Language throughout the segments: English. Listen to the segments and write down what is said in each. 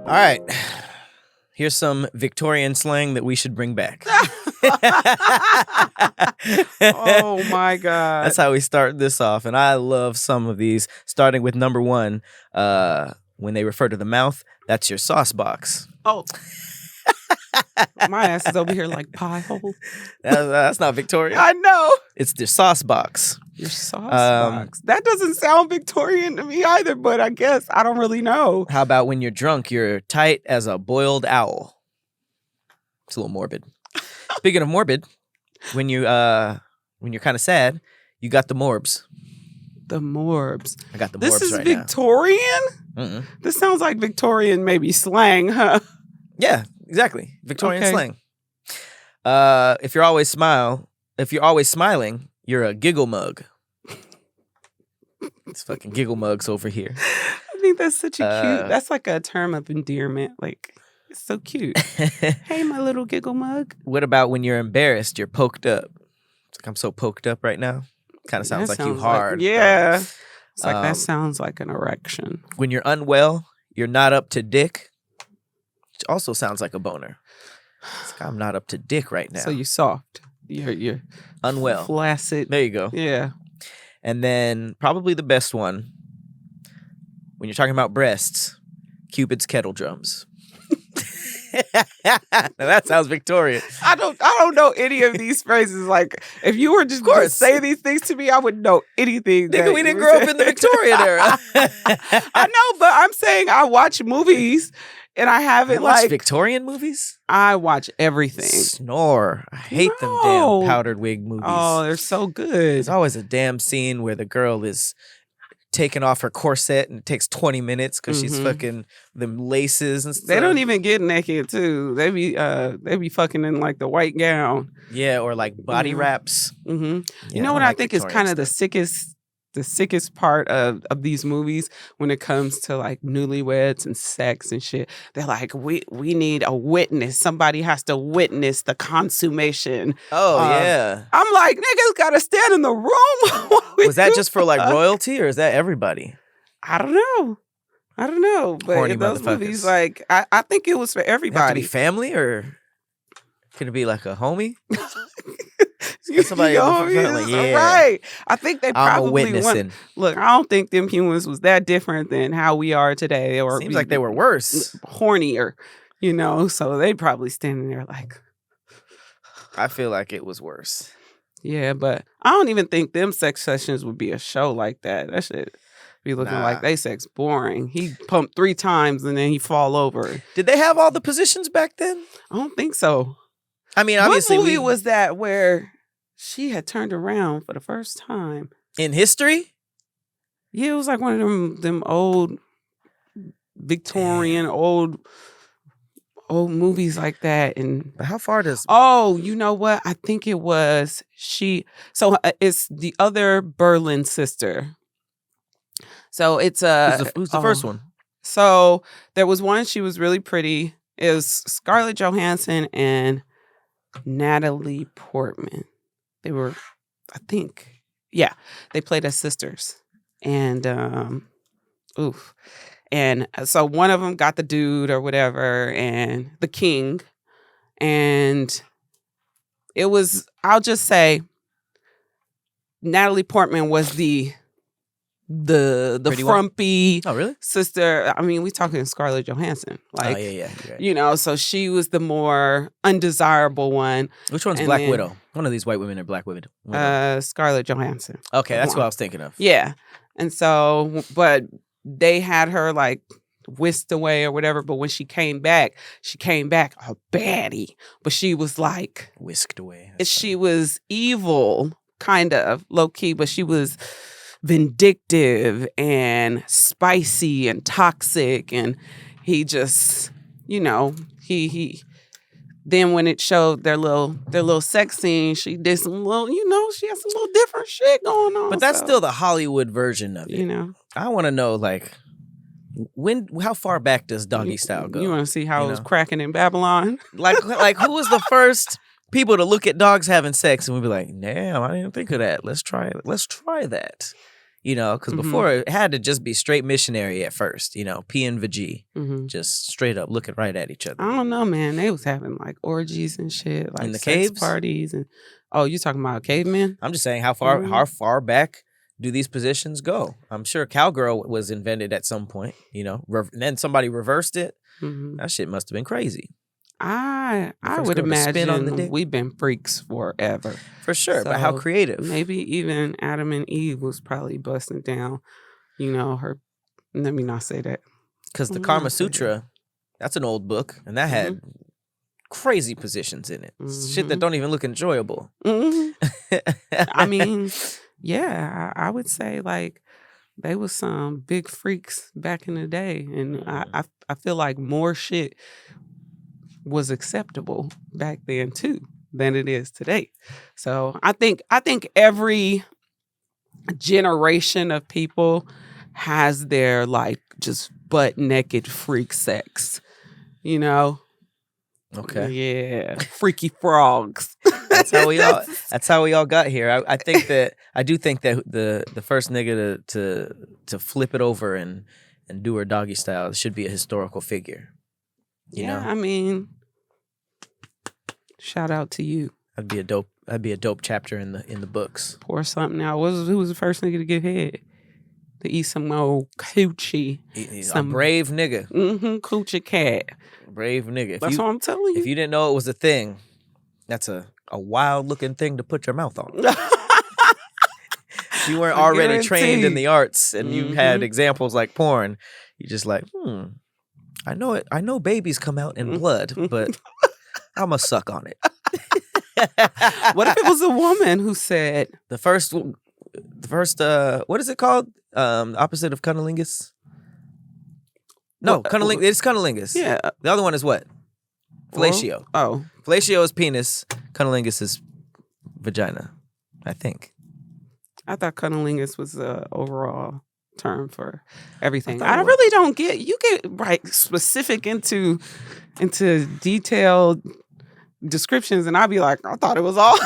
All right. Here's some Victorian slang that we should bring back. Oh, my God. That's how we start this off. And I love some of these, starting with number one. When they refer to the mouth, that's your sauce box. Oh. My ass is over here like pie hole. That's not Victorian. I know. It's the sauce box. Your sauce box. That doesn't sound Victorian to me either, but I guess I don't really know. How about when you're drunk, you're tight as a boiled owl? It's a little morbid. Speaking of morbid, when you're kind of sad, you got the morbs. The morbs. I got the morbs This is right Victorian? now. Mm-mm. This sounds like Victorian maybe slang, huh? Yeah, exactly. Victorian Okay. slang. If you're always smiling, you're a giggle mug. It's fucking giggle mugs over here. I think that's such a cute. That's like a term of endearment. Like, it's so cute. Hey, my little giggle mug. What about when you're embarrassed? You're poked up. It's like, I'm so poked up right now. Kind of sounds like you hard. Yeah. It's like that sounds like an erection. When you're unwell, you're not up to dick. Which also sounds like a boner. It's like, I'm not up to dick right now. So you're soft. You're unwell. Flaccid. There you go. Yeah. And then probably the best one, when you're talking about breasts, Cupid's kettle drums. Now that sounds Victorian. I don't know any of these phrases. Like, if you were just going to say these things to me, I wouldn't know anything. Nigga, we didn't grow up in the Victorian era. I know, but I'm saying I watch movies and I haven't watch Victorian movies? I watch everything. Snore. I hate them damn powdered wig movies. Oh, they're so good. There's always a damn scene where the girl is taking off her corset and it takes 20 minutes because she's fucking them laces and stuff. They don't even get naked too. They be fucking in like the white gown. Yeah, or like body wraps. Mm-hmm. Yeah, you know what I like think is kind of the sickest part of these movies when it comes to like newlyweds and sex and shit. They're like, we need a witness. Somebody has to witness the consummation. Oh, yeah. I'm like, niggas gotta stand in the room. Was that just for like royalty or is that everybody? I don't know. But Horny in those motherfuckers. movies, like, I think it was for It have to everybody. be family or could it be like a homie? Somebody, like, yeah. Right. I think they I'm probably witnessing. Look, I don't think them humans was that different than how we are today. Or Seems like they were worse. Hornier, so they probably standing there like. I feel like it was worse. Yeah, but I don't even think them sex sessions would be a show like that. That shit be looking like they sex boring. He pumped 3 times and then he fall over. Did they have all the positions back then? I don't think so. I mean, obviously, what movie was that where she had turned around for the first time in history? Yeah, it was like one of them old Victorian old movies like that. And but how far does? Oh, you know what? I think it was she. So it's the other Berlin sister. So it's who's the first one? So there was one. She was really pretty. It was Scarlett Johansson and Natalie Portman. They were, I think, yeah, they played as sisters. And, And so one of them got the dude or whatever and the king. And it was, I'll just say, Natalie Portman was the frumpy sister. I mean, we talking Scarlett Johansson. Like, yeah. Right. So she was the more undesirable one. Which one's Black Widow? One of these white women are Black Widow. Scarlett Johansson. Okay, that's what I was thinking of. Yeah. And so, but they had her like whisked away or whatever. But when she came back a baddie. But she was like whisked away. She was evil, kind of low key, but she was vindictive and spicy and toxic, and he just, he then when it showed their little sex scene, she did some little, she had some little different shit going on. But that's still the Hollywood version of it. I want to know, like, how far back does Doggy Style go? You want to see how it was cracking in Babylon? Like who was the first people to look at dogs having sex and we'd be like, damn, I didn't think of that. Let's try it. Let's try that. Because before it had to just be straight missionary at first, P and vag, just straight up looking right at each other. I don't know, man. They was having like orgies and shit, like in the sex caves? Parties and you talking about cavemen? I'm just saying, how far back do these positions go? I'm sure cowgirl was invented at some point, and then somebody reversed it. That shit must have been crazy. I would imagine we've been freaks forever. For sure, but how creative. Maybe even Adam and Eve was probably busting down, her. Let me not say that. Because the Kama Sutra, that's an old book, and that had crazy positions in it. Shit that don't even look enjoyable. I mean, yeah, I would say like they was some big freaks back in the day, and I feel like more shit was acceptable back then too than it is today. So I think every generation of people has their like just butt naked freak sex, Okay. Yeah, freaky frogs. That's how we all got here. I do think that the first nigga to flip it over and do her doggy style should be a historical figure. You know? I mean, shout out to you. That'd be a dope chapter in the books. Pour something out. Who was the first nigga to get head? To eat some old coochie. He's a brave nigga. Coochie cat. Brave nigga. That's what I'm telling you. If you didn't know it was a thing, that's a wild looking thing to put your mouth on. You weren't already trained in the arts and you had examples like porn. You're just like, I know it. I know babies come out in blood, but I'm going to suck on it. What if it was a woman who said the first what is it called? Opposite of cunnilingus? No, cunnilingus. It's cunnilingus. Yeah. The other one is what? Fellatio. Fellatio is penis. Cunnilingus is vagina, I think. I thought cunnilingus was the overall term for everything. I really don't get. You get right specific into detailed descriptions, and I'd be like, I thought it was all.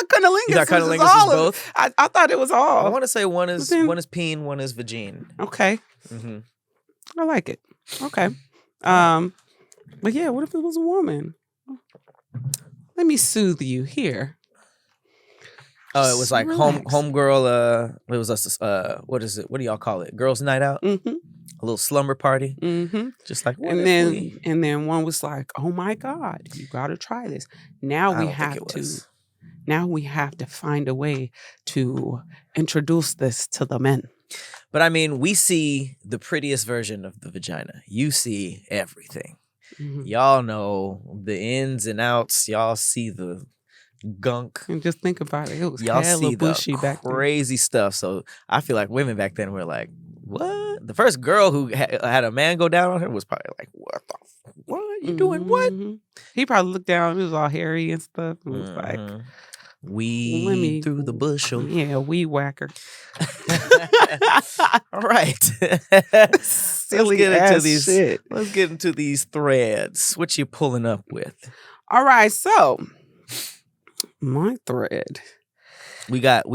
Cunnilingus. You thought cunnilingus is both? I thought it was all. I want to say one is peen, one is vagine. Okay. I like it. Okay. But yeah, what if it was a woman? Let me soothe you here. Oh, it was like homegirl. It was what is it? What do y'all call it? Girls' night out. A little slumber party. Just like and then one was like, oh my God, you got to try this. Now we have to find a way to introduce this to the men. But I mean, we see the prettiest version of the vagina. You see everything. Y'all know the ins and outs. Y'all see the gunk. And just think about it. It was y'all hella see bushy the back then. crazy stuff. So I feel like women back then were like, what? The first girl who had a man go down on her was probably like, what? You doing what? He probably looked down. He was all hairy and stuff. And was like, weed through the bushel. Yeah, weed whacker. All right. Silly shit. Let's get into these threads. What you pulling up with? All right, so my thread. We got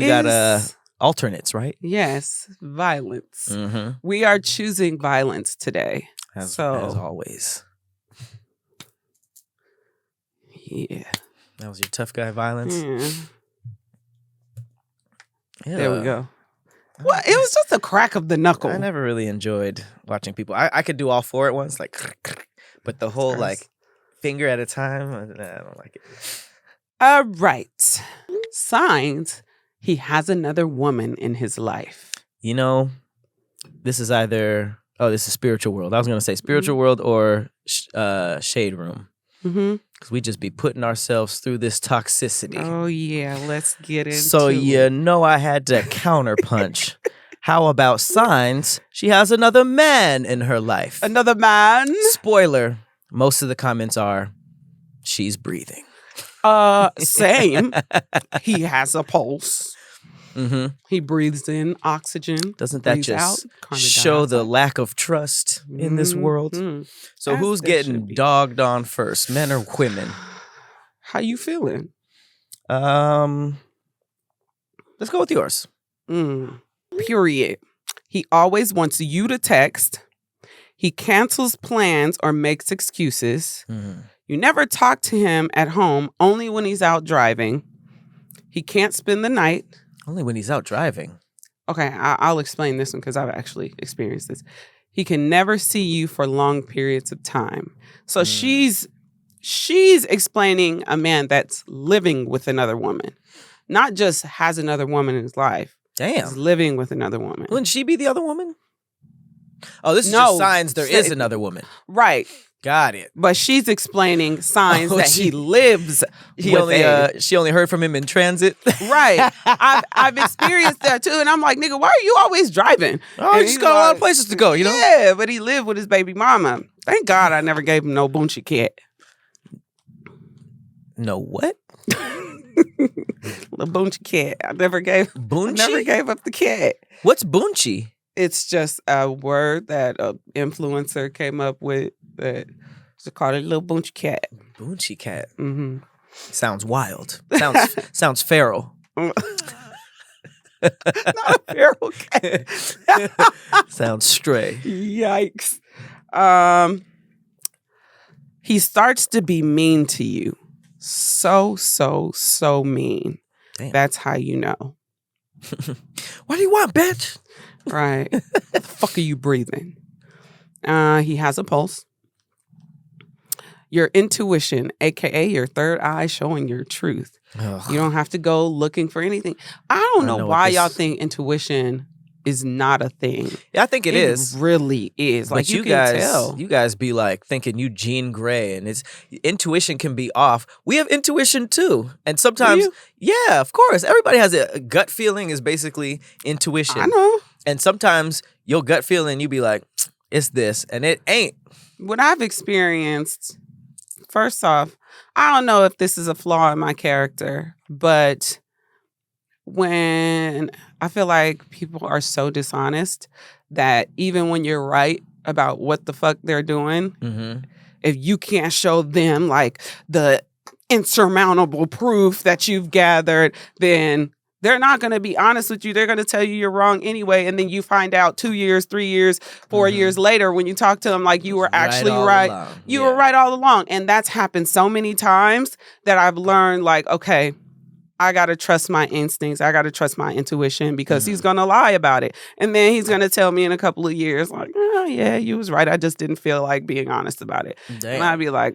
alternates, right? Yes, violence. We are choosing violence today. As always. Yeah. That was your tough guy violence? Yeah. There we go. Well, it was just a crack of the knuckle. I never really enjoyed watching people. I could do all four at once, like, but the whole like finger at a time, I don't like it. All right. Signs he has another woman in his life. This is either this is spiritual world. I was gonna say spiritual world or shade room. Because we just be putting ourselves through this toxicity. Oh, yeah. Let's get into it. So, I had to counterpunch. How about signs? She has another man in her life. Another man? Spoiler. Most of the comments are, she's breathing. Same. He has a pulse. He breathes in oxygen. Doesn't that just show the lack of trust in this world? So who's getting dogged on first, men or women? How you feeling? Let's go with yours. Period. He always wants you to text. He cancels plans or makes excuses. You never talk to him at home, only when he's out driving. He can't spend the night. Only when he's out driving. Okay, I'll explain this one because I've actually experienced this. He can never see you for long periods of time. So she's explaining a man that's living with another woman, not just has another woman in his life. Damn. He's living with another woman. Wouldn't she be the other woman? Oh, this is just signs there is another woman. Right. Got it. But she's explaining signs that he lives with she only heard from him in transit. Right. I've experienced that too. And I'm like, nigga, why are you always driving? Oh, he's got a lot of places to go, you know? Yeah, but he lived with his baby mama. Thank God I never gave him no Boonchie cat. No what? The Boonchie cat. I never gave up the cat. What's Boonchie? It's just a word that an influencer came up with that to call it a little Boonchie cat. Boonchie cat. Mm-hmm. Sounds wild. Sounds feral. Not a feral cat. Sounds stray. Yikes. He starts to be mean to you. So mean. Damn. That's how you know. What do you want, bitch? Right. What the fuck are you breathing? He has a pulse. Your intuition, aka your third eye showing your truth. Ugh. You don't have to go looking for anything. I don't know why y'all think intuition is not a thing. Yeah, I think it is. It really is. Like, you can tell. You guys be like thinking you Jean Grey, and intuition can be off. We have intuition too. And sometimes, yeah, of course. Everybody has a gut feeling is basically intuition. I know. And sometimes your gut feeling, you be like, it's this, and it ain't. What I've experienced, first off, I don't know if this is a flaw in my character, but when I feel like people are so dishonest that even when you're right about what the fuck they're doing, if you can't show them like the insurmountable proof that you've gathered, then they're not going to be honest with you. They're going to tell you you're wrong anyway. And then you find out 2 years, 3 years, 4 years later when you talk to them like you were actually right. You were right all along. And that's happened so many times that I've learned like, okay, I got to trust my instincts. I got to trust my intuition because he's going to lie about it. And then he's going to tell me in a couple of years like, oh, yeah, you was right. I just didn't feel like being honest about it. Damn. And I'd be like,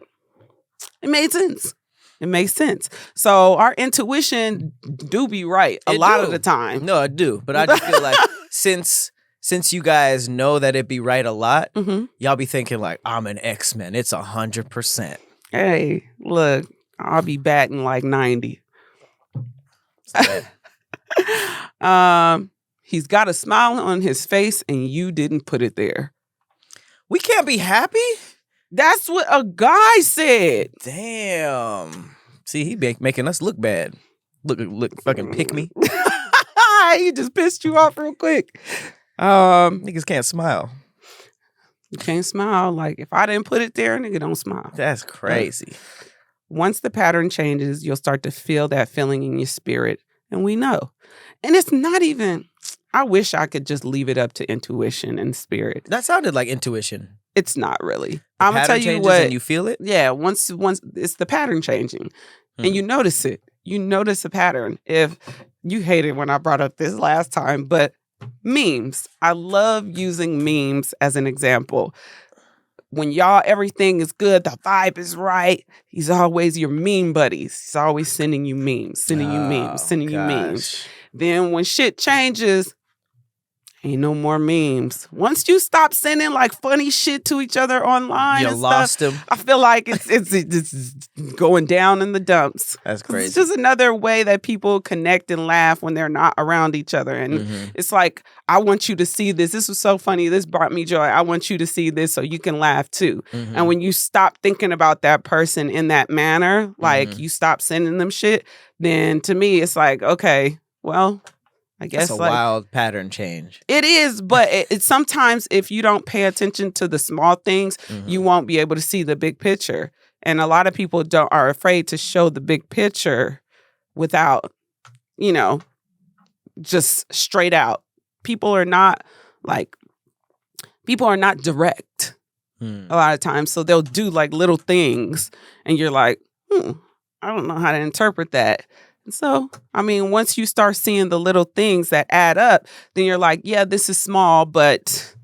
it made sense. It makes sense. So our intuition do be right a lot of the time. No, I do. But I just feel like since you guys know that it be right a lot, y'all be thinking like, I'm an X-Men. It's 100%. Hey, look, I'll be batting like 90. He's got a smile on his face and you didn't put it there. We can't be happy? That's what a guy said. Damn. See, he making us look bad. Look, fucking pick me. He just pissed you off real quick. Niggas can't smile. You can't smile. Like, if I didn't put it there, nigga, don't smile. That's crazy. Once the pattern changes, you'll start to feel that feeling in your spirit. And we know. And it's not even, I wish I could just leave it up to intuition and spirit. That sounded like intuition. It's not really. I'm going to tell you what. And you feel it? Yeah. Once it's the pattern changing. And you notice it. You notice a pattern. If you hated when I brought up this last time, but memes. I love using memes as an example. When y'all, everything is good, the vibe is right, he's always your meme buddies. He's always sending you memes, sending you memes. Then when shit changes, ain't no more memes. Once you stop sending like funny shit to each other online, you lost him. I feel like it's going down in the dumps. That's crazy. It's just another way that people connect and laugh when they're not around each other. And it's like, I want you to see this. This was so funny. This brought me joy. I want you to see this so you can laugh too. And when you stop thinking about that person in that manner, like you stop sending them shit, then to me it's like, okay, well, I guess that's a wild pattern change. It is, but it's sometimes if you don't pay attention to the small things, you won't be able to see the big picture. And a lot of people are afraid to show the big picture without, just straight out. People are not direct a lot of times. So they'll do like little things and you're like, I don't know how to interpret that. And so, once you start seeing the little things that add up, then you're like, yeah, this is small, but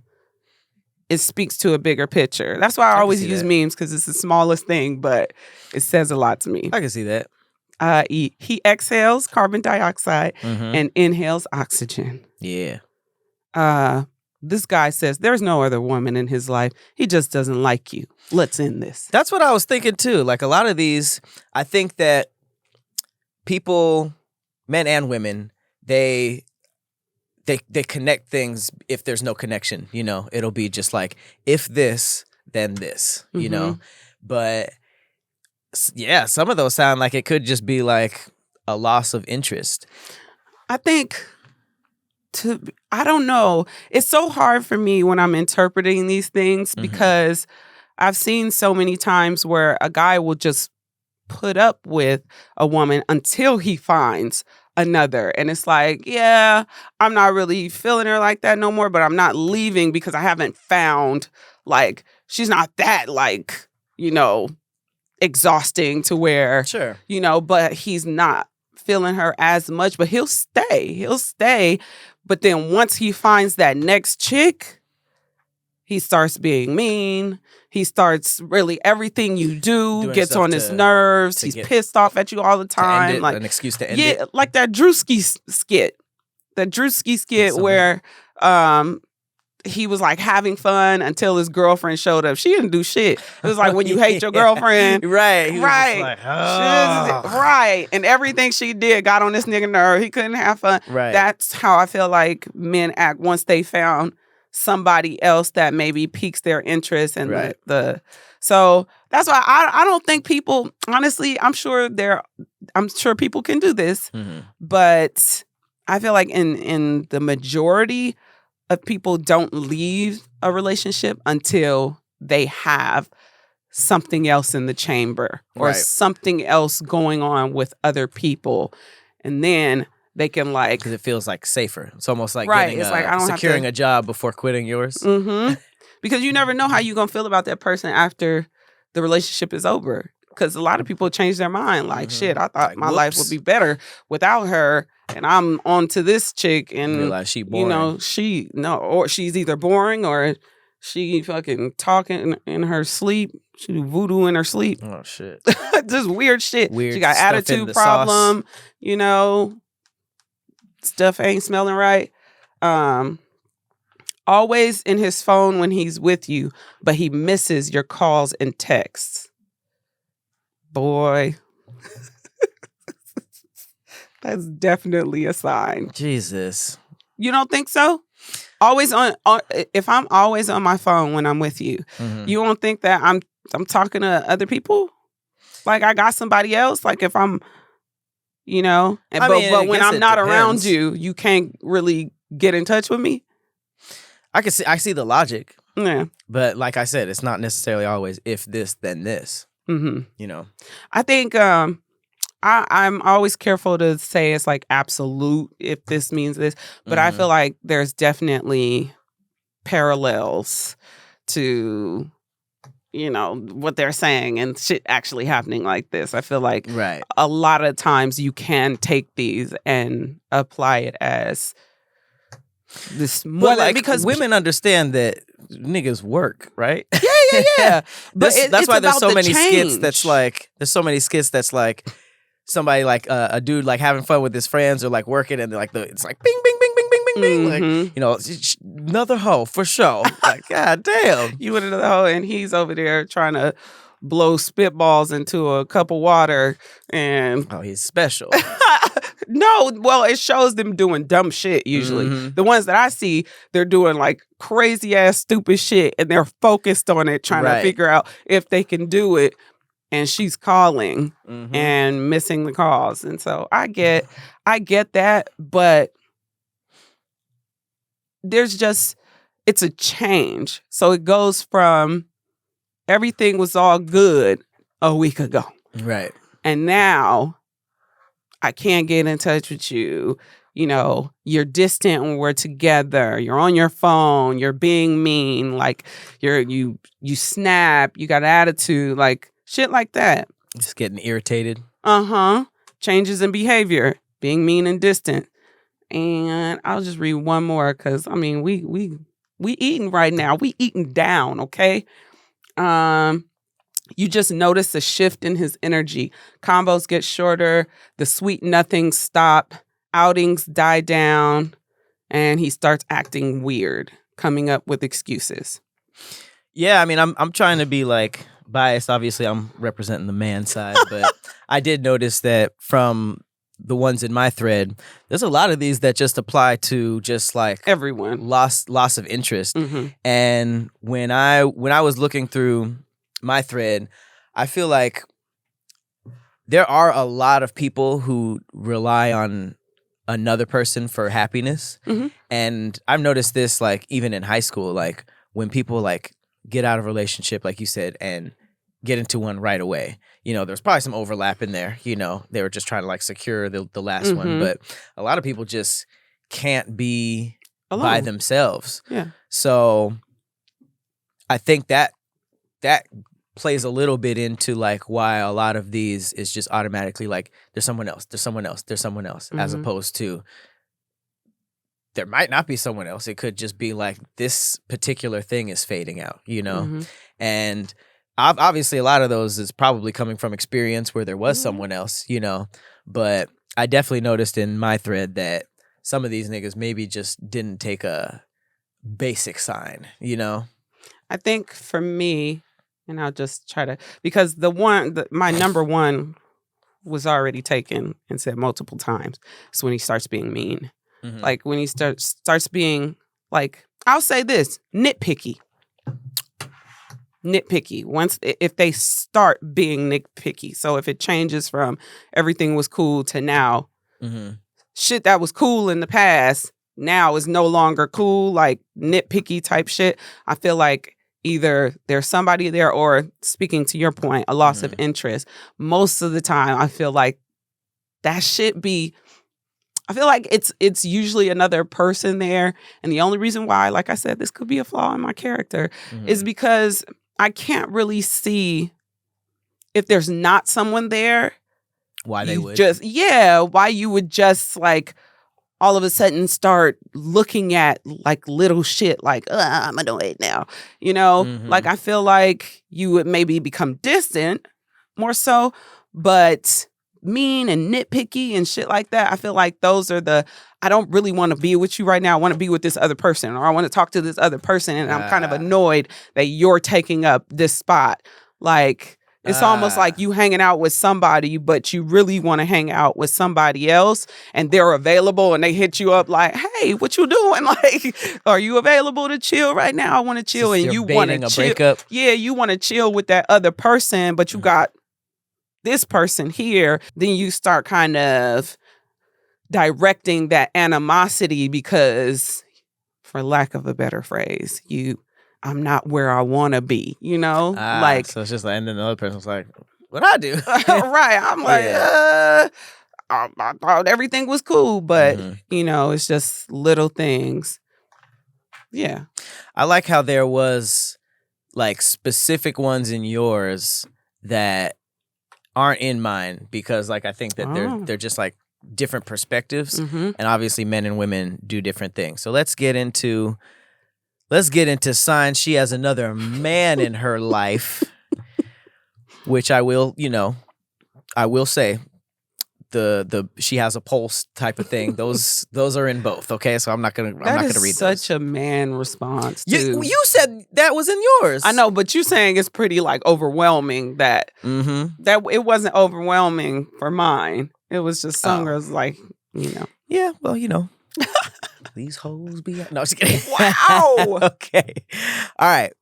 it speaks to a bigger picture. That's why I always use memes, because it's the smallest thing, but it says a lot to me. I can see that. He exhales carbon dioxide and inhales oxygen. Yeah. This guy says there's no other woman in his life. He just doesn't like you. Let's end this. That's what I was thinking too. Like a lot of these, I think that people, men and women, they connect things if there's no connection, it'll be just like, if this, then this, but yeah, some of those sound like it could just be like a loss of interest. I think I don't know. It's so hard for me when I'm interpreting these things because I've seen so many times where a guy will just put up with a woman until he finds another. And it's like, yeah, I'm not really feeling her like that no more, but I'm not leaving because I haven't found, like, she's not that, like, exhausting to where, sure, but he's not feeling her as much, but he'll stay. But then once he finds that next chick, he starts being mean. He starts really everyting you do doing gets on his nerves. He's pissed off at you all the time. Like an excuse to end it. Yeah, like that Drewski skit. That Drewski skit where he was like having fun until his girlfriend showed up. She didn't do shit. It was like when you hate your girlfriend. Right. He was right. Like, oh. Right. And everything she did got on this nigga nerve. He couldn't have fun. Right. That's how I feel like men act once they found somebody else that maybe piques their interest and so that's why I don't think people, honestly, I'm sure people can do this, but I feel like in the majority of people don't leave a relationship until they have something else in the chamber or something else going on with other people, and then they can like, because it feels like safer. It's almost like getting it's like I don't securing a job before quitting yours. Because you never know how you're gonna feel about that person after the relationship is over. Because a lot of people change their mind. Like, shit, I thought my life would be better without her, and I'm on to this chick, and realize she boring. Or she's either boring or she fucking talking in her sleep. She do voodoo in her sleep. Oh shit, just weird shit. Weird. She got attitude problem. Sauce. Stuff ain't smelling right. Always in his phone when he's with you, but he misses your calls and texts. Boy. That's definitely a sign. Jesus. You don't think so? Always on if I'm always on my phone when I'm with you, you don't think that I'm talking to other people? Like I got somebody else? Like if I'm but when I'm not around you, you can't really get in touch with me. I see the logic. Yeah. But like I said, it's not necessarily always if this, then this. I think I'm always careful to say it's like absolute if this means this, but I feel like there's definitely parallels to what they're saying and shit actually happening like this. I feel like a lot of times you can take these and apply it as this more because women understand that niggas work, right? Yeah. But that's why there's so many skits that's like somebody like a dude like having fun with his friends or like working and like it's like bing bing bing bing bing bing bing like another hoe for sure. Like god damn, you with another hoe and he's over there trying to blow spitballs into a cup of water and he's special. No, well, it shows them doing dumb shit usually. The ones that I see, they're doing like crazy ass stupid shit and they're focused on it, trying to figure out if they can do it. And she's calling and missing the calls. And so I get that, but it's a change. So it goes from everything was all good a week ago. Right. And now I can't get in touch with you. You know, you're distant when we're together. You're on your phone. You're being mean. Like you snap. You got attitude. Like shit like that. Just getting irritated. Changes in behavior. Being mean and distant. And I'll just read one more because I mean we eating right now. We eating down. Okay. You just notice a shift in his energy. Combos get shorter. The sweet nothings stop. Outings die down. And he starts acting weird, coming up with excuses. Yeah, I mean, I'm trying to be like biased. Obviously, I'm representing the man side, but I did notice that from the ones in my thread, there's a lot of these that just apply to just like everyone loss of interest. And when I was looking through my thread, I feel like there are a lot of people who rely on another person for happiness. And I've noticed this like even in high school, like when people like get out of a relationship, like you said, and get into one right away. You know, there's probably some overlap in there. You know, they were just trying to like secure the last one. But a lot of people just can't be alone by themselves. Yeah. So I think that plays a little bit into like why a lot of these is just automatically like there's someone else, as opposed to there might not be someone else. It could just be like this particular thing is fading out, you know? And obviously a lot of those is probably coming from experience where there was someone else, you know? But I definitely noticed in my thread that some of these niggas maybe just didn't take a basic sign, you know? I think for me, and I'll just try to, because my number one was already taken and said multiple times. It's when he starts being mean. Like when he starts being like, I'll say this, nitpicky. Once, if they start being nitpicky. So if it changes from everything was cool to now, shit that was cool in the past now is no longer cool, like nitpicky type shit. I feel like either there's somebody there or, speaking to your point, a loss of interest. Most of the time, I feel like that shit be, I feel like it's usually another person there. And the only reason why, like I said, this could be a flaw in my character is because I can't really see if there's not someone there. Why they would. Why you would just like all of a sudden start looking at like little shit like, I'm annoyed now. You know, like I feel like you would maybe become distant more so, but mean and nitpicky and shit like that. I feel like those are I don't really want to be with you right now. I want to be with this other person, or I want to talk to this other person. And I'm kind of annoyed that you're taking up this spot. Like, it's almost like you hanging out with somebody, but you really want to hang out with somebody else and they're available and they hit you up like, hey, what you doing? Like, are you available to chill right now? I want to chill. And you want to chill. Breakup. Yeah, you want to chill with that other person, but you got this person here. Then you start kind of directing that animosity because, for lack of a better phrase, I'm not where I want to be, you know? Like, so it's just like, and then the other person's like, what I do? Right. I'm like, I thought everything was cool, but, you know, it's just little things. Yeah. I like how there was like specific ones in yours that aren't in mine because like I think that they're just like different perspectives and obviously men and women do different things. So let's get into signs she has another man in her life, which I will say the she has a pulse type of thing. Those are in both. Okay, so I'm not gonna read those. Such a man response. You said that was in yours. I know, but you saying it's pretty like overwhelming. That that it wasn't overwhelming for mine. It was just Sungra's like, you know. Yeah, well, you know. These hoes be out. No, just kidding. Wow. Okay. All right.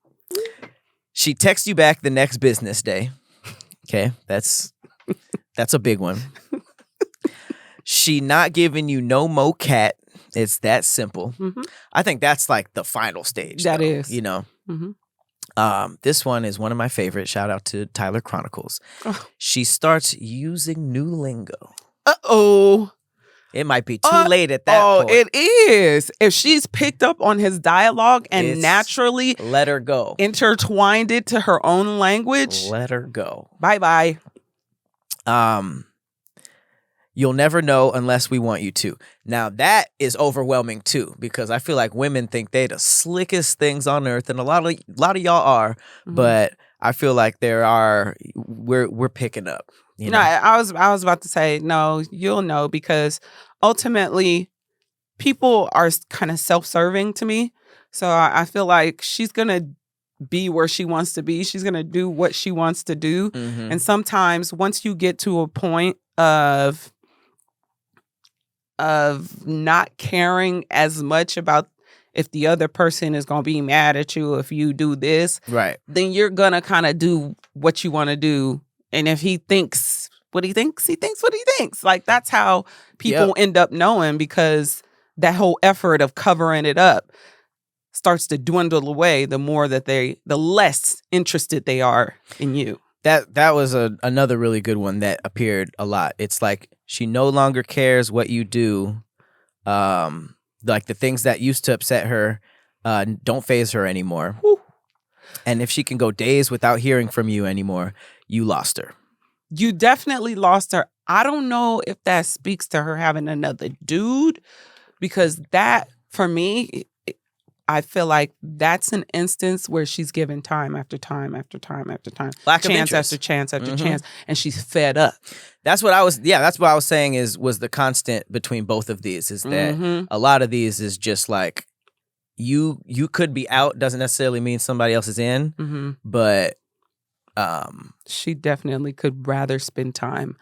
She texts you back the next business day. Okay, that's a big one. She not giving you no mo cat. It's that simple. I think that's like the final stage. That is. You know. This one is one of my favorites. Shout out to Tyler Chronicles. Oh. She starts using new lingo. Uh-oh. It might be too late at that point. It is. If she's picked up on his dialogue and naturally let her go. Intertwined it to her own language. Let her go. Bye-bye. You'll never know unless we want you to. Now that is overwhelming too, because I feel like women think they the slickest things on earth, and a lot of y'all are, but I feel like we're picking up. You know? I was about to say, no, you'll know, because ultimately people are kind of self-serving to me. So I feel like she's going to be where she wants to be. She's going to do what she wants to do. Mm-hmm. And sometimes once you get to a point of not caring as much about if the other person is going to be mad at you if you do this, right, then you're going to kind of do what you want to do. And if he thinks what he thinks, he thinks what he thinks. Like, that's how people end up knowing, because that whole effort of covering it up starts to dwindle away the more that the less interested they are in you. That was another really good one that appeared a lot. It's like she no longer cares what you do. Like the things that used to upset her don't faze her anymore. Whew. And if she can go days without hearing from you anymore, you lost her. You definitely lost her. I don't know if that speaks to her having another dude, because that, for me, I feel like that's an instance where she's given time after time after time after time. Chance after chance after chance, and she's fed up. That's what I was saying was the constant between both of these is that a lot of these is just like you could be out, doesn't necessarily mean somebody else is in, but she definitely could rather spend time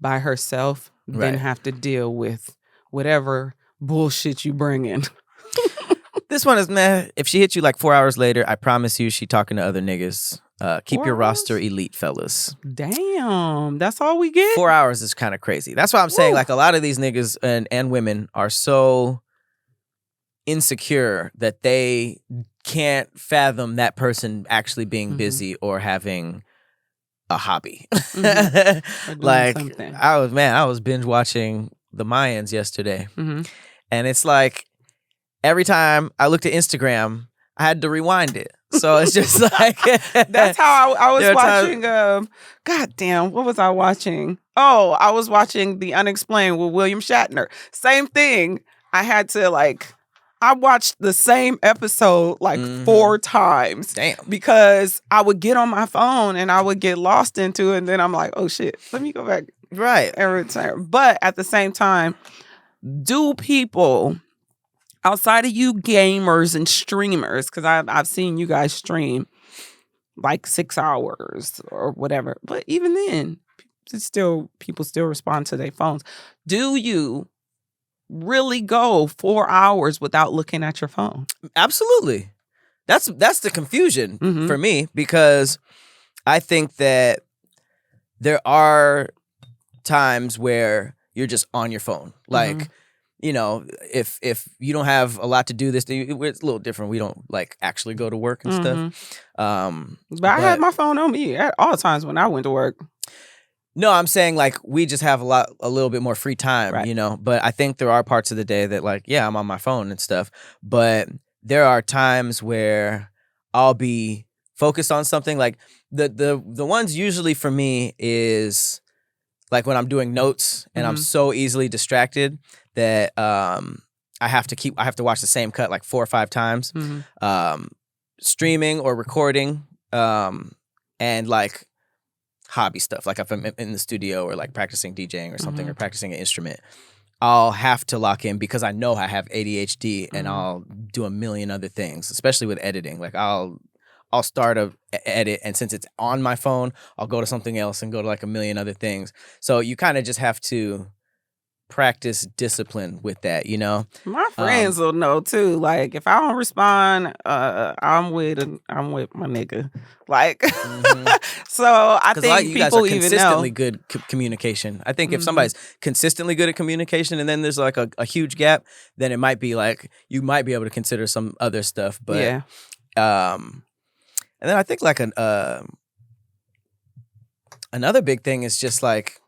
by herself than have to deal with whatever bullshit you bring in. This one is meh. If she hits you like 4 hours later, I promise you she talking to other niggas. Keep your roster elite, fellas. Damn, that's all we get? 4 hours is kind of crazy. That's why I'm saying like a lot of these niggas and women are so insecure that they can't fathom that person actually being busy or having a hobby. Like something. I was binge watching the Mayans yesterday. And it's like every time I looked at Instagram, I had to rewind it. So it's just like that's how I was watching. Goddamn, what was I watching? Oh, I was watching The Unexplained with William Shatner. Same thing. I had to I watched the same episode 4 times. Damn. Because I would get on my phone and I would get lost into it, and then I'm like, oh shit, let me go back. Right. Every time. But at the same time, do people outside of you gamers and streamers, because I've seen you guys stream like 6 hours or whatever, but even then, people still respond to their phones. Do you really go 4 hours without looking at your phone? Absolutely. That's the confusion for me, because I think that there are times where you're just on your phone. Like, you know, if you don't have a lot to do this, it's a little different. We don't actually go to work and stuff. But I had my phone on me at all times when I went to work. No, I'm saying we just have a little bit more free time, you know. But I think there are parts of the day that I'm on my phone and stuff. But there are times where I'll be focused on something. Like the ones usually for me is like when I'm doing notes and I'm so easily distracted that I have to watch the same cut 4 or 5 times. Streaming or recording and hobby stuff, like if I'm in the studio or practicing DJing or something or practicing an instrument, I'll have to lock in because I know I have ADHD and I'll do a million other things, especially with editing. I'll start a edit, and since it's on my phone, I'll go to something else and go to a million other things. So you kind of just have to practice discipline with that, you know. My friends will know too. If I don't respond, I'm with my nigga. So I think you people guys are even consistently know. good communication. I think if somebody's consistently good at communication, and then there's a huge gap, then it might be you might be able to consider some other stuff. But And then I think like another big thing is just like,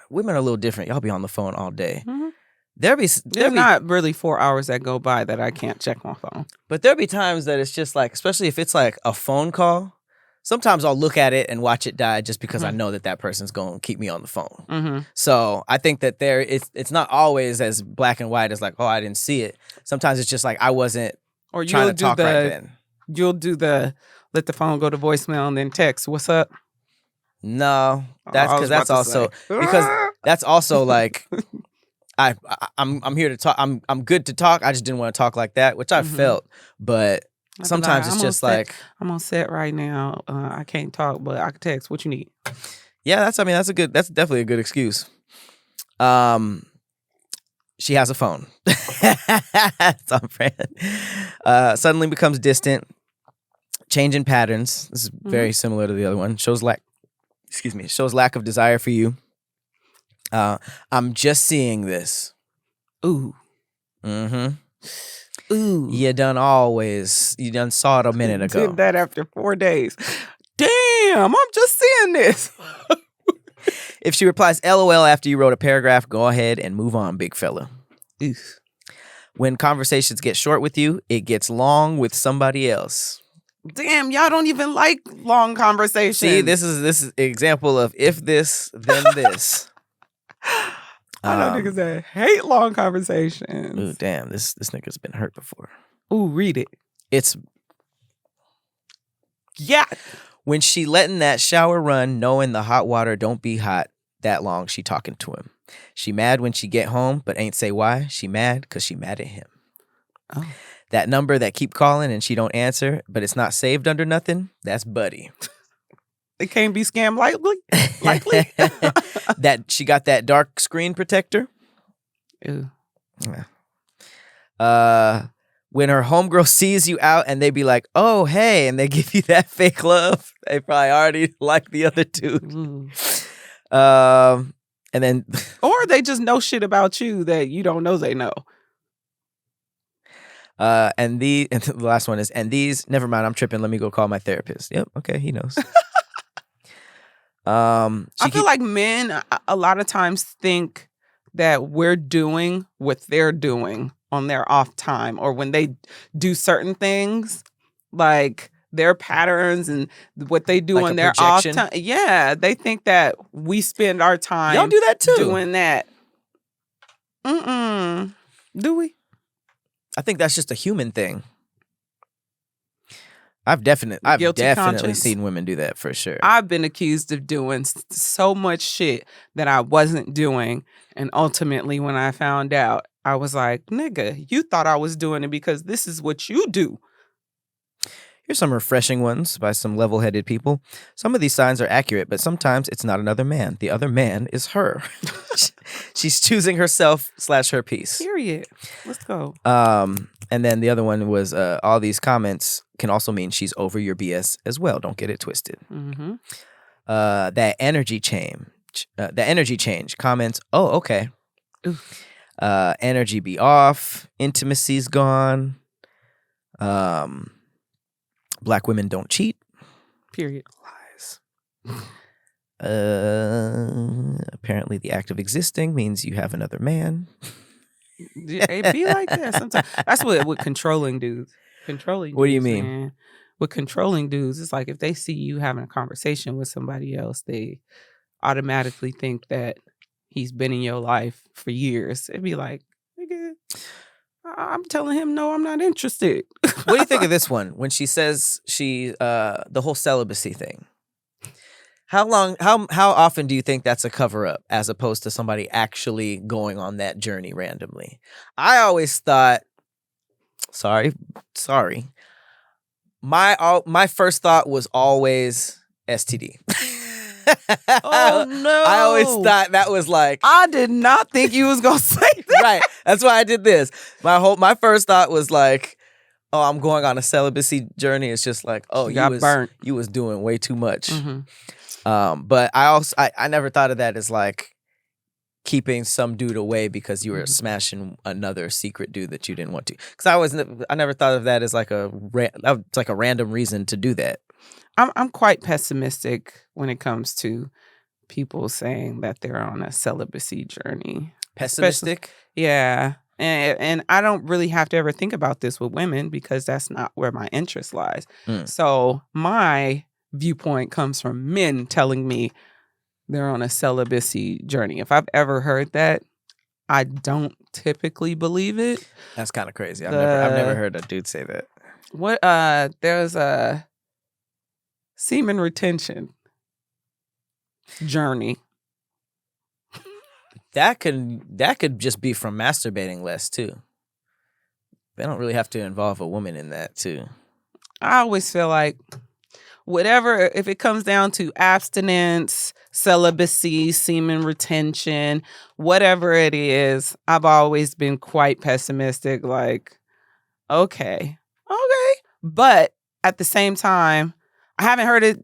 women are a little different. Y'all be on the phone all day. Mm-hmm. There's not really 4 hours that go by that I can't check my phone. But there'll be times that it's just like, especially if it's like a phone call, sometimes I'll look at it and watch it die just because I know that person's going to keep me on the phone. Mm-hmm. So I think that it's not always as black and white as like, oh, I didn't see it. Sometimes it's just like I wasn't trying to talk right then. You'll do let the phone go to voicemail and then text, what's up? No, that's also like I'm here to talk. I'm good to talk. I just didn't want to talk like that, which I felt. But sometimes it's just like, I'm on set right now. I can't talk, but I can text. What you need? Yeah, that's definitely a good excuse. She has a phone. It's on brand. Suddenly becomes distant. Changing patterns. This is very similar to the other one. Shows lack of desire for you. I'm just seeing this. Ooh. Mm-hmm. Ooh. You done saw it a minute ago. Did that after 4 days. Damn, I'm just seeing this. If she replies LOL after you wrote a paragraph, go ahead and move on, big fella. Oof. When conversations get short with you, it gets long with somebody else. Damn, y'all don't even like long conversations. See, this is an example of if this, then this. I know niggas that hate long conversations. Ooh, damn, this nigga's been hurt before. Ooh, read it. Yeah. When she letting that shower run, knowing the hot water don't be hot that long, she talking to him. She mad when she get home, but ain't say why. She mad because she mad at him. Oh. That number that keep calling and she don't answer, but it's not saved under nothing, that's Buddy. It can't be scammed likely. That she got that dark screen protector. Ew. When her homegirl sees you out and they be like, oh, hey, and they give you that fake love, they probably already like the other dude. And then... Or they just know shit about you that you don't know they know. And the last one is, and these, never mind, I'm tripping. Let me go call my therapist. Yep, okay, he knows. I feel like men a lot of times think that we're doing what they're doing on their off time, or when they do certain things, like their patterns and what they do on their off time. Yeah, they think that we spend our time. Y'all do that too. Doing that. Do we? I think that's just a human thing. I've definitely seen women do that for sure. I've been accused of doing so much shit that I wasn't doing. And ultimately, when I found out, I was like, nigga, you thought I was doing it because this is what you do. Here's some refreshing ones by some level-headed people. Some of these signs are accurate, but sometimes it's not another man. The other man is her. She's choosing herself / her peace. Period. Let's go. And then the other one was all these comments can also mean she's over your BS as well. Don't get it twisted. Mm-hmm. That energy change comments. Oh, okay. Energy be off. Intimacy's gone. Black women don't cheat. Period. Lies. Apparently the act of existing means you have another man. It be like that sometimes. That's what controlling dudes. Controlling. What do you dudes, mean? Man. With controlling dudes, it's like if they see you having a conversation with somebody else, they automatically think that he's been in your life for years. It'd be like, nigga, I'm telling him, no, I'm not interested. What do you think of this one? When she says the whole celibacy thing. How often do you think that's a cover up as opposed to somebody actually going on that journey randomly? I always thought, sorry. My first thought was always STD. Oh no. I always thought that was like, I did not think you was gonna say that. Right. That's why I did this. My first thought was like, oh, I'm going on a celibacy journey. It's just like, oh, you got burnt. You was doing way too much. Mm-hmm. But I never thought of that as like keeping some dude away because you were smashing another secret dude that you didn't want to. Because I never thought of that as like a random reason to do that. I'm quite pessimistic when it comes to people saying that they're on a celibacy journey. Pessimistic? Yeah. And I don't really have to ever think about this with women because that's not where my interest lies. So my viewpoint comes from men telling me they're on a celibacy journey. If I've ever heard that, I don't typically believe it. That's kind of crazy. I've never heard a dude say that. There's a semen retention journey. That could just be from masturbating less too. They don't really have to involve a woman in that too. I always feel like whatever, if it comes down to abstinence, celibacy, semen retention, whatever it is, I've always been quite pessimistic. Like, okay. But at the same time, I haven't heard it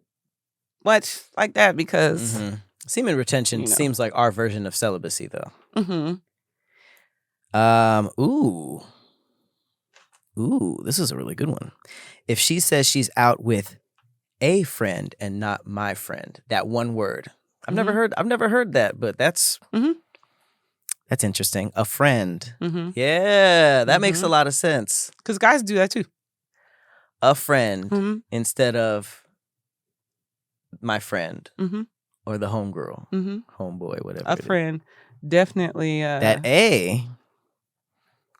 much like that because semen retention seems like our version of celibacy, though. Ooh, this is a really good one. If she says she's out with a friend and not my friend, that one word. I've never heard that, but that's interesting. A friend. Yeah, that makes a lot of sense. Because guys do that too. A friend instead of my friend or the homegirl, homeboy, whatever. A friend, definitely. That A.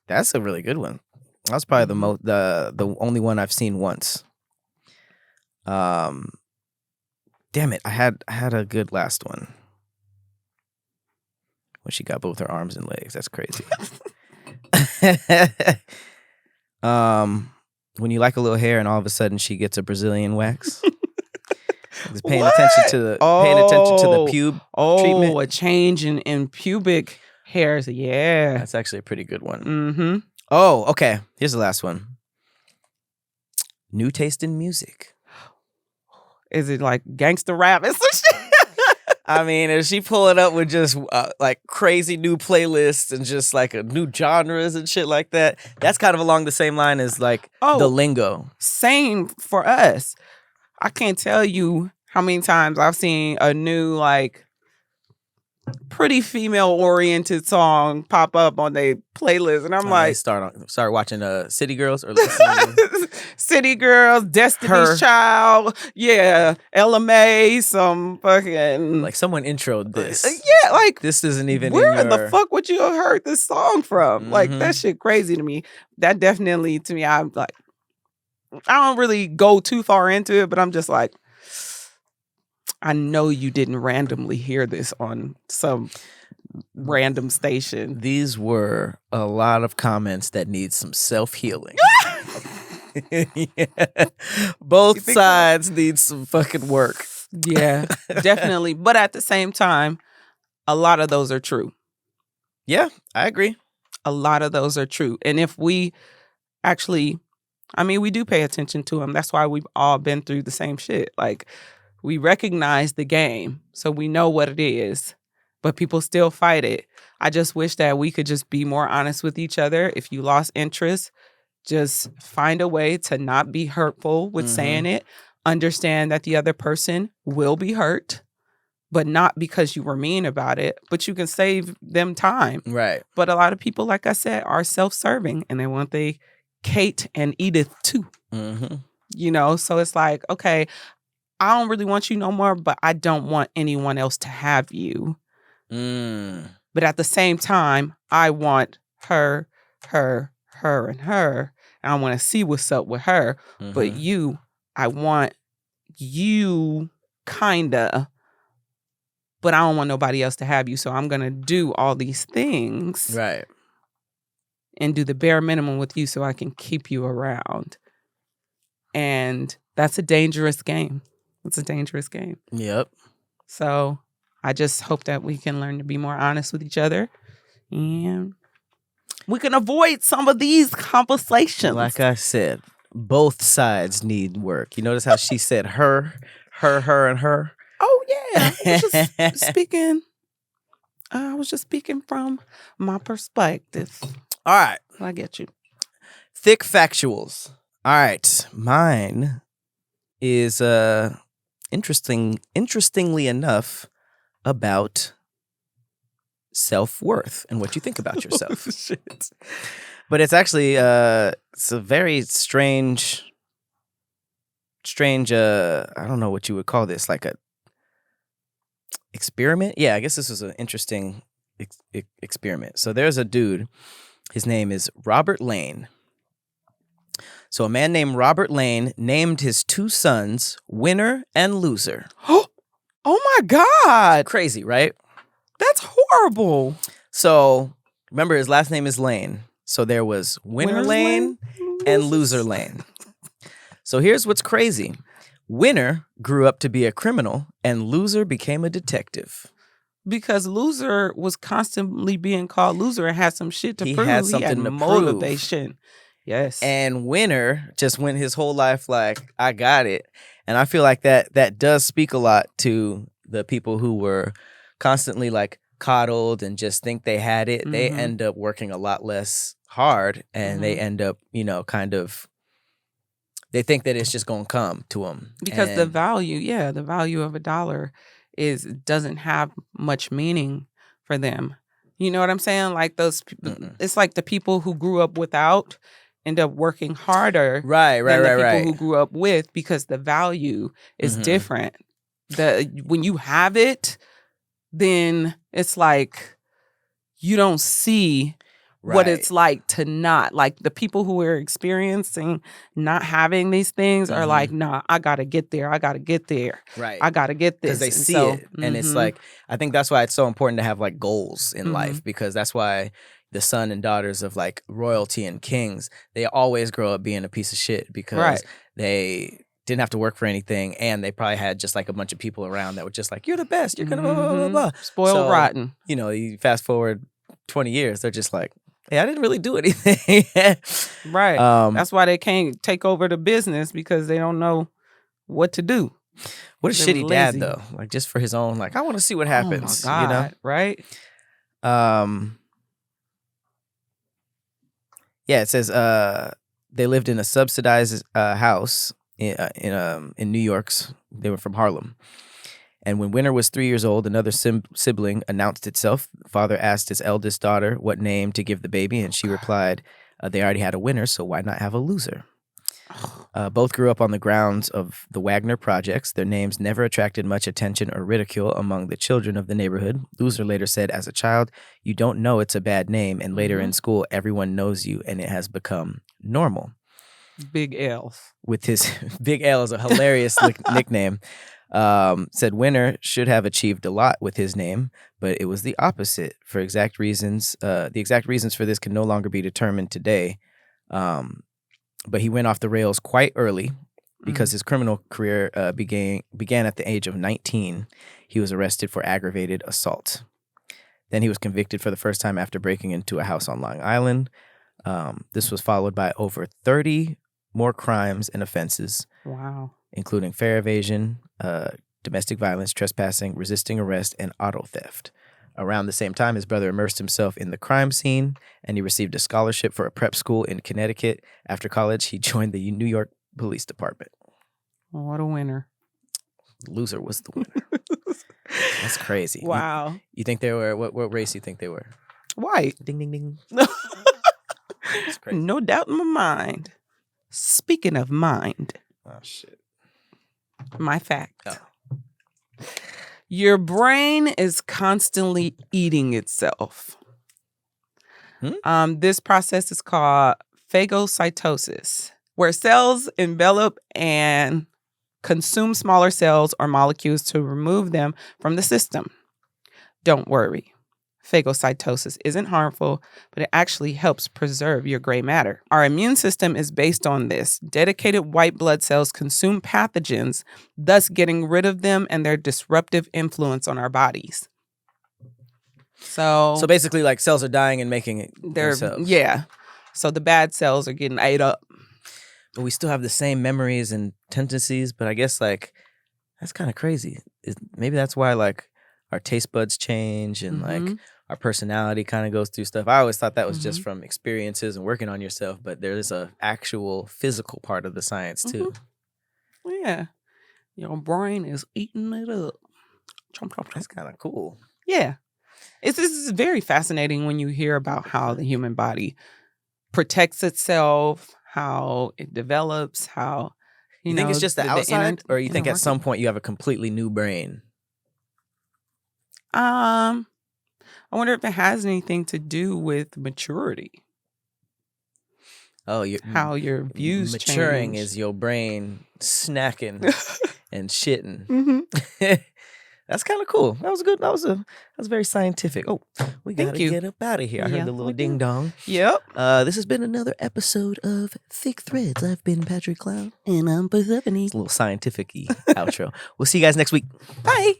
That's a really good one. That's probably the only one I've seen once. Damn it! I had a good last one. When she got both her arms and legs, that's crazy. When you like a little hair and all of a sudden she gets a Brazilian wax. Just paying attention to the pube treatment. Oh, a change in pubic hairs. Yeah, that's actually a pretty good one. Oh, okay. Here's the last one. New taste in music. Is it like gangster rap and some shit? I mean, is she pulling up with just like crazy new playlists and just like a new genres and shit like that? That's kind of along the same line as like the lingo. Same for us. I can't tell you how many times I've seen a new like pretty female-oriented song pop up on their playlist, and I'm like, start watching City Girls or listening to City Girls, Destiny's Child, yeah, LMA, some fucking like someone introed this. Yeah, like this isn't even. Where the fuck would you have heard this song from? Like that shit crazy to me. That definitely to me, I'm like, I don't really go too far into it, but I'm just like, I know you didn't randomly hear this on some random station. These were a lot of comments that need some self-healing. Yeah. Both sides need some fucking work. Yeah, definitely. But at the same time, a lot of those are true. Yeah, I agree. A lot of those are true. And if we actually, I mean, we do pay attention to them. That's why we've all been through the same shit. Like, we recognize the game, so we know what it is, but people still fight it. I just wish that we could just be more honest with each other. If you lost interest, just find a way to not be hurtful with saying it. Understand that the other person will be hurt, but not because you were mean about it, but you can save them time. Right. But a lot of people, like I said, are self-serving, and they want the Kate and Edith too. You know, so it's like, okay, I don't really want you no more, but I don't want anyone else to have you. But at the same time, I want her, and her. And I want to see what's up with her. But you, I want you kinda, but I don't want nobody else to have you. So I'm going to do all these things. Right. And do the bare minimum with you so I can keep you around. And that's a dangerous game. It's a dangerous game. Yep. So I just hope that we can learn to be more honest with each other. And we can avoid some of these conversations. Like I said, both sides need work. You notice how she said her, and her? Oh, yeah. Just speaking I was just speaking from my perspective. All right. I get you. Thick factuals. All right. Mine is interestingly enough about self-worth and what you think about yourself. Shit. But it's actually it's a very strange I don't know what you would call this, like a experiment. Yeah, I guess this was an interesting experiment. So there's a dude, his name is Robert Lane. So a man named Robert Lane named his 2 sons Winner and Loser. Oh my God. Crazy, right? That's horrible. So remember, his last name is Lane. So there was Winner Lane and Loser Lane. So here's what's crazy. Winner grew up to be a criminal and Loser became a detective. Because Loser was constantly being called Loser and had some shit to prove. He had something to motivation. prove. Yes. And Winner just went his whole life like, I got it. And I feel like that does speak a lot to the people who were constantly like coddled and just think they had it. Mm-hmm. They end up working a lot less hard and they end up, kind of, they think that it's just going to come to them. Because the value of $1 doesn't have much meaning for them. You know what I'm saying? Like those, it's like the people who grew up without end up working harder than the people who grew up with, because the value is different. When you have it, then it's like you don't see what it's like to not. Like the people who are experiencing not having these things are like, nah, I gotta get there. I gotta get there. Right. I gotta get this. Because they see it. And it's like, I think that's why it's so important to have like goals in life, because that's why the son and daughters of like royalty and kings, they always grow up being a piece of shit because they didn't have to work for anything, and they probably had just like a bunch of people around that were just like, you're the best, you're gonna blah, blah, blah, blah. Spoiled rotten. You fast forward 20 years, they're just like, hey, I didn't really do anything. Right. That's why they can't take over the business, because they don't know what to do. What a shitty dad though. Like just for his own, like, I want to see what happens. Oh my God, right? Yeah, it says they lived in a subsidized house in New York's. They were from Harlem. And when Winner was 3 years old, another sibling announced itself. Father asked his eldest daughter what name to give the baby, and she replied, they already had a winner, so why not have a loser? Both grew up on the grounds of the Wagner projects. Their names never attracted much attention or ridicule among the children of the neighborhood. Loser later said, as a child, you don't know it's a bad name, and later in school, everyone knows you, and it has become normal. Big L. With his Big L is a hilarious nickname. Said Winner should have achieved a lot with his name, but it was the opposite. The exact reasons for this can no longer be determined today. But he went off the rails quite early because his criminal career began at the age of 19. He was arrested for aggravated assault. Then he was convicted for the first time after breaking into a house on Long Island. This was followed by over 30 more crimes and offenses. Wow. Including fare evasion, domestic violence, trespassing, resisting arrest, and auto theft. Around the same time, his brother immersed himself in the crime scene, and he received a scholarship for a prep school in Connecticut. After college, he joined the New York Police Department. What a winner. Loser was the winner. That's crazy. Wow. You think they were, what race do you think they were? White. Ding, ding, ding. That's crazy. No doubt in my mind. Speaking of mind. Oh, shit. My fact. Oh. Your brain is constantly eating itself. This process is called phagocytosis, where cells envelop and consume smaller cells or molecules to remove them from the system. Don't worry. Phagocytosis isn't harmful, but it actually helps preserve your gray matter. Our immune system is based on this. Dedicated white blood cells consume pathogens, thus getting rid of them and their disruptive influence on our bodies. So basically, like, cells are dying and making it themselves. Yeah. So the bad cells are getting ate up. But we still have the same memories and tendencies, but I guess, like, that's kind of crazy. Maybe that's why, like, our taste buds change and like Mm-hmm. our personality kind of goes through stuff. I always thought that was Mm-hmm. just from experiences and working on yourself, but there is a actual physical part of the science too. Yeah. Your brain is eating it up. Chomp, chomp, chomp. That's kind of cool. Yeah. This is very fascinating when you hear about how the human body protects itself, how it develops, how You think it's just the outside, or you think at some point? point you have a completely new brain? I wonder if it has anything to do with maturity. Oh, How your views maturing change. is your brain snacking and shitting. Mm-hmm. That's kind of cool. That was good. That was very scientific. Oh, we Thank gotta you. get up out of here. I Yeah, heard the little we do. ding dong. Yep. This has been another episode of Thick Threads. I've been Patrick Cloud. And I'm Persephanie. It's a little scientific-y outro. We'll see you guys next week. Bye.